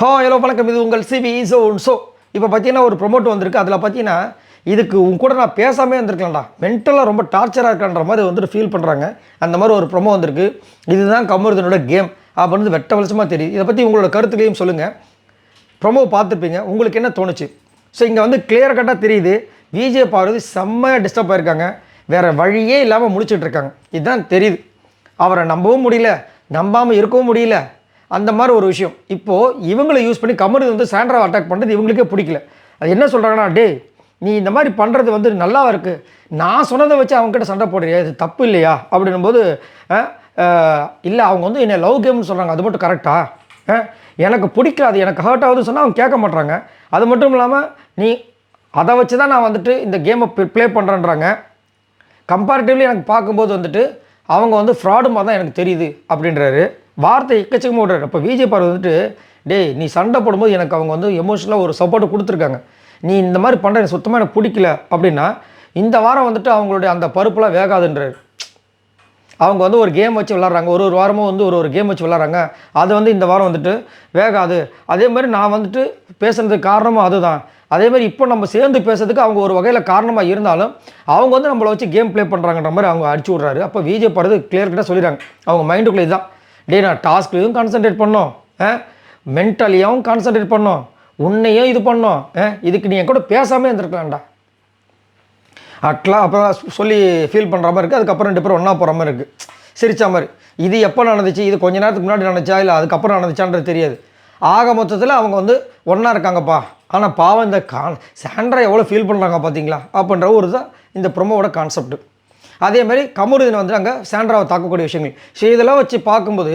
Hello வணக்கம், இது உங்கள் சிவி ஜோன். இப்போ பார்த்தீங்கன்னா ஒரு ப்ரொமோட் வந்திருக்கு. அதில் பார்த்தீங்கன்னா இதுக்கு கூட நான் பேசாமே வந்திருக்கலாம்டா, மென்டலாக ரொம்ப டார்ச்சராக இருக்கான்ற மாதிரி வந்துட்டு ஃபீல் பண்ணுறாங்க. அந்த மாதிரி ஒரு ப்ரொமோ வந்திருக்கு. இதுதான் கமருதனோட கேம் அப்படின்னு வெட்ட வெளிச்சமாக தெரியுது. இதை பற்றி உங்களோட கருத்துக்களையும் சொல்லுங்கள். ப்ரொமோ பார்த்துருப்பீங்க, உங்களுக்கு என்ன தோணுச்சு? இங்கே வந்து கிளியர் கட்டாக தெரியுது, விஜய் பார்வதி செம்மையாக டிஸ்டர்ப் ஆகிருக்காங்க. வேறு வழியே இல்லாமல் முடிச்சிட்ருக்காங்க. இதுதான் தெரியுது. அவரை நம்பவும் முடியல, நம்பாமல் இருக்கவும் முடியல. அந்த மாதிரி ஒரு விஷயம். இப்போது இவங்களை யூஸ் பண்ணி கமருதீன் வந்து சாண்ட்ராவை அட்டாக் பண்ணுறது இவங்களுக்கே பிடிக்கல. அது என்ன சொல்கிறாங்கன்னா, டே நீ இந்த மாதிரி பண்ணுறது வந்து நல்லாவா இருக்குது, நான் சொன்னதை வச்சு அவங்ககிட்ட சண்டை போடுறியா, இது தப்பு இல்லையா அப்படின்னும்போது, இல்லை அவங்க வந்து என்னை லவ் கேம்னு சொல்கிறாங்க, அது மட்டும் கரெக்டா? எனக்கு பிடிக்கல, அது எனக்கு ஹர்ட் ஆகுதுன்னு சொன்னால் அவங்க கேட்க மாட்றாங்க. அது மட்டும் இல்லாமல் நீ அதை வச்சு தான் நான் வந்துட்டு இந்த கேமை ப்ளே பண்ணுறேன்றாங்க. கம்பேரிட்டிவ்லி எனக்கு பார்க்கும்போது வந்துட்டு அவங்க வந்து ஃப்ராடுமாக தான் எனக்கு தெரியுது அப்படின்றாரு. வார்த்தை எக்கச்சக்கமாக விடுறாரு. அப்போ விஜய் பார்வதி வந்துட்டு, டே நீ சண்டை போடும்போது எனக்கு அவங்க வந்து எமோஷனலாக ஒரு சப்போர்ட்டை கொடுத்துருக்காங்க, நீ இந்த மாதிரி பண்ணுற எனக்கு சுத்தமாக எனக்கு பிடிக்கல அப்படின்னா இந்த வாரம் வந்துட்டு அவங்களுடைய அந்த பருப்புலாம் வேகாதுன்றாரு. அவங்க வந்து ஒரு கேம் வச்சு விளாட்றாங்க, ஒரு வாரமும் வந்து ஒரு கேம் வச்சு விளாட்றாங்க, அது வந்து இந்த வாரம் வந்துட்டு வேகாது. அதே மாதிரி நான் வந்துட்டு பேசுகிறதுக்கு காரணமும் அதுதான். அதே மாதிரி இப்போ நம்ம சேர்ந்து பேசுறதுக்கு அவங்க ஒரு வகையில் காரணமாக இருந்தாலும் அவங்க வந்து நம்மளை வச்சு கேம் ப்ளே பண்ணுறாங்கன்ற மாதிரி அவங்க அடிச்சு விட்றாரு. அப்போ விஜய் பார்வதி கிளியர் கட்டாக சொல்லிடுறாங்க, அவங்க மைண்டுக்குள்ளே இதுதான், டே நான் டாஸ்க்லையும் கான்சன்ட்ரேட் பண்ணோம், மென்டலியாகவும் கான்சன்ட்ரேட் பண்ணோம், உன்னையும் இது பண்ணோம், இதுக்கு நீ என் கூட பேசாமல் இருந்திருக்கலாம்டா அட்லாம். அப்போ சொல்லி ஃபீல் பண்ணுற மாதிரி இருக்குது. அதுக்கப்புறம் 2 பேரும் ஒன்றா போகிற மாதிரி இருக்குது, சிரிச்சா மாதிரி. இது எப்போ நடந்துச்சு, இது கொஞ்ச நேரத்துக்கு முன்னாடி நடந்துச்சா இல்லை அதுக்கப்புறம் நடந்துச்சான்றது தெரியாது. ஆக மொத்தத்தில் அவங்க வந்து ஒன்றா இருக்காங்கப்பா. ஆனால் பாவம் இந்த சாண்ட்ரா எவ்வளோ ஃபீல் பண்ணுறாங்க பார்த்தீங்களா அப்படின்ற ஒரு தான் இந்த ப்ரொமோவோட கான்செப்ட். அதேமாதிரி கமருதீன் வந்து அங்கே சாண்ட்ராவை தாக்கக்கூடிய விஷயங்கள். இதெல்லாம் வச்சு பார்க்கும்போது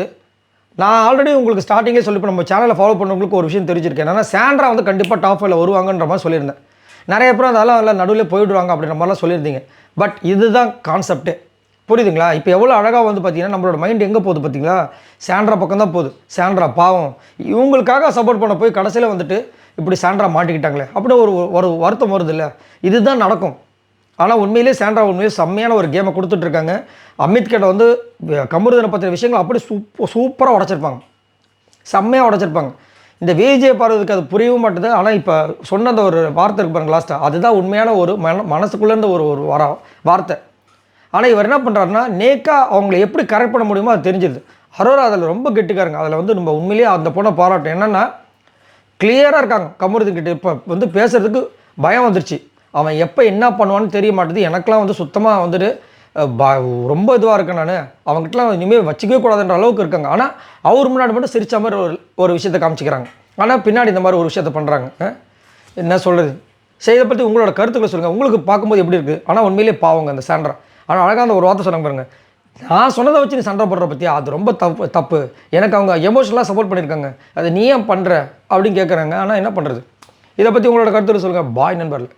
நான் ஆல்ரெடி உங்களுக்கு ஸ்டார்டிங்கே சொல்லி நம்ம சேனலை ஃபாலோ பண்ணுறவங்களுக்கு ஒரு விஷயம் தெரிஞ்சிருக்கேன். ஏன்னா சாண்ட்ரா வந்து கண்டிப்பாக டாப் 5ல் வருவாங்கன்ற மாதிரி சொல்லியிருந்தேன். நிறைய பேர் அதெல்லாம் எல்லாம் நடுவில் போயிடுவாங்க அப்படின்ற மாதிரிலாம் சொல்லியிருந்தீங்க. பட் இதுதான் கான்செப்டே, புரியுதுங்களா? இப்போ எவ்வளோ அழகாக வந்து பார்த்தீங்கன்னா நம்மளோட மைண்ட் எங்கே போகுது பார்த்தீங்களா, சாண்ட்ரா பக்கம் தான் போகுது. சாண்ட்ரா பாவம், இவங்களுக்காக சப்போர்ட் பண்ண போய் கடைசியில் வந்துட்டு இப்படி சாண்ட்ரா மாட்டிக்கிட்டாங்களே அப்படின்னு ஒரு வருத்தம் வருது இல்லை? இதுதான் நடக்கும். ஆனால் உண்மையிலே சாண்ட்ரா உண்மையிலே செம்மையான ஒரு கேமை கொடுத்துட்ருக்காங்க. அமித் கிட்ட வந்து கமருதீனை பற்றின விஷயங்கள் அப்படி சூப்பராக உடச்சிருப்பாங்க, செம்மையாக உடச்சிருப்பாங்க. இந்த விஜய் பார்வதிக்கு அது புரியவும் மாட்டுது. ஆனால் இப்போ சொன்ன அந்த ஒரு வார்த்தை இருக்கு பாருங்க லாஸ்ட்டாக, அதுதான் உண்மையான ஒரு மனசுக்குள்ளேருந்து ஒரு வார்த்தை. ஆனால் இவர் என்ன பண்ணுறாருன்னா, நேக்காக அவங்களை எப்படி கரெக்ட் பண்ண முடியுமோ அது தெரிஞ்சிருது. அரோரா அதில் ரொம்ப கெட்டிக்காருங்க. அதில் வந்து நம்ம உண்மையிலேயே அந்த பொண்ணை பாராட்டும். என்னென்னா கிளியராக இருக்காங்க. கமருதீன் கிட்ட இப்போ வந்து பேசுகிறதுக்கு பயம் வந்துருச்சு. அவன் எப்போ என்ன பண்ணுவான்னு தெரிய மாட்டேது. எனக்கெலாம் வந்து சுத்தமாக வந்துட்டு ரொம்ப இதுவாக இருக்கேன். நான் அவங்ககிட்டலாம் இனிமேல் வச்சுக்கவே கூடாதுன்ற அளவுக்கு இருக்காங்க. ஆனால் அவர் முன்னாடி மட்டும் சிரித்த மாதிரி ஒரு விஷயத்தை காமிச்சிக்கிறாங்க. ஆனால் பின்னாடி இந்த மாதிரி ஒரு விஷயத்த பண்ணுறாங்க. என்ன சொல்கிறது? இதை பற்றி உங்களோட கருத்துக்களை சொல்லுங்கள். உங்களுக்கு பார்க்கும்போது எப்படி இருக்குது? ஆனால் உண்மையிலே பாவங்க அந்த சாண்ட்ரா. ஆனால் அழகாக அந்த ஒரு வார்த்தை சொன்னாங்க பாருங்கள், நான் சொன்னதை வச்சு நீ சண்டை போடுற பற்றியா, அது ரொம்ப தப்பு. எனக்கு அவங்க எமோஷனலாக சப்போர்ட் பண்ணியிருக்காங்க, அது நீ ஏன் பண்ணுற அப்படின்னு கேட்குறாங்க. ஆனால் என்ன பண்ணுறது? இதை பற்றி உங்களோட கருத்துக்களை சொல்லுங்கள். பாய் நண்பர்கள்.